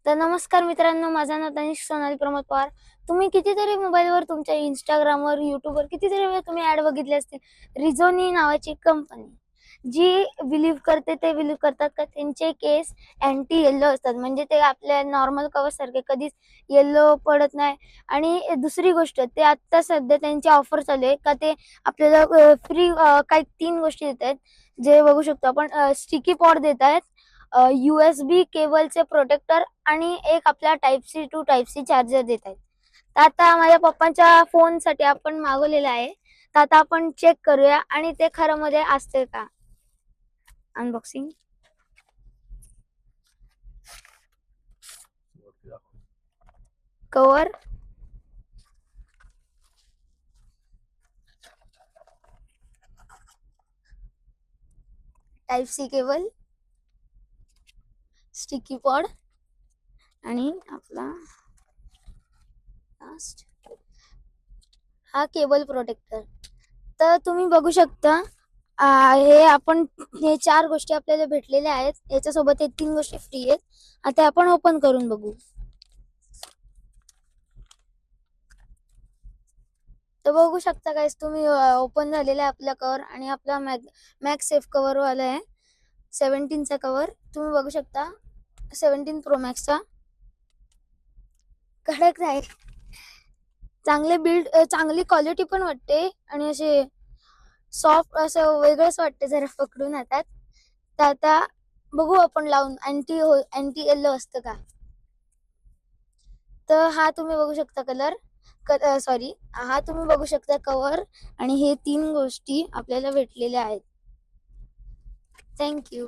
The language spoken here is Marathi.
तर नमस्कार मित्रांनो, माझं नाव तनिष्क सोनाली प्रमोद पवार. तुम्ही कितीतरी मोबाईलवर तुमच्या इंस्टाग्रामवर युट्यूबवर कितीतरी वेळा तुम्ही ऍड बघितली असतील. रिझोनी नावाची कंपनी जी बिलीव्ह करते ते बिलीव्ह करतात का त्यांचे केस अँटी येल्लो असतात, म्हणजे ते आपल्या नॉर्मल कवर सारखे कधीच येल्लो पडत नाही. आणि दुसरी गोष्ट, ते आता सध्या त्यांची ऑफर चालू आहे का ते आपल्याला फ्री काही 3 गोष्टी देत आहेत, जे बघू शकतो आपण. स्टिकी पॉड देत आहेत, USB केबलचे प्रोटेक्टर आणि एक आपला type C to type C charger देत आहेत. तर आता माझ्या पप्पांच्या फोनसाठी आपण मागवलेलं आहे. तर आता आपण चेक करूया आणि ते खरं मध्ये असते का. Unboxing. Cover, type C cable, sticky pod आणि आपला हा केबल प्रोटेक्टर. तर तुम्ही बघू शकता, हे आपण हे 4 गोष्टी आपल्याला भेटलेल्या आहेत. याच्यासोबत हे 3 गोष्टी फ्री आहेत. आता आपण ओपन करून बघू. तर बघू शकता गाइस तुम्ही, ओपन झालेला आहे आपला कवर आणि आपला मॅक्स सेफ कवर वाला आहे. 17चा कवर तुम्ही बघू शकता. 17 प्रो मॅक्सचा कडक आहे. चांगले बिल्ड, चांगली क्वालिटी पण वाटते आणि असे सॉफ्ट असं वेगळंच वाटते जरा पकडून हातात. तर आता बघू आपण लावून अँटी येल्लो असतं का. तर हा तुम्ही बघू शकता कलर, सॉरी, हा तुम्ही बघू शकता कवर आणि हे 3 गोष्टी आपल्याला भेटलेल्या आहेत. थँक्यू.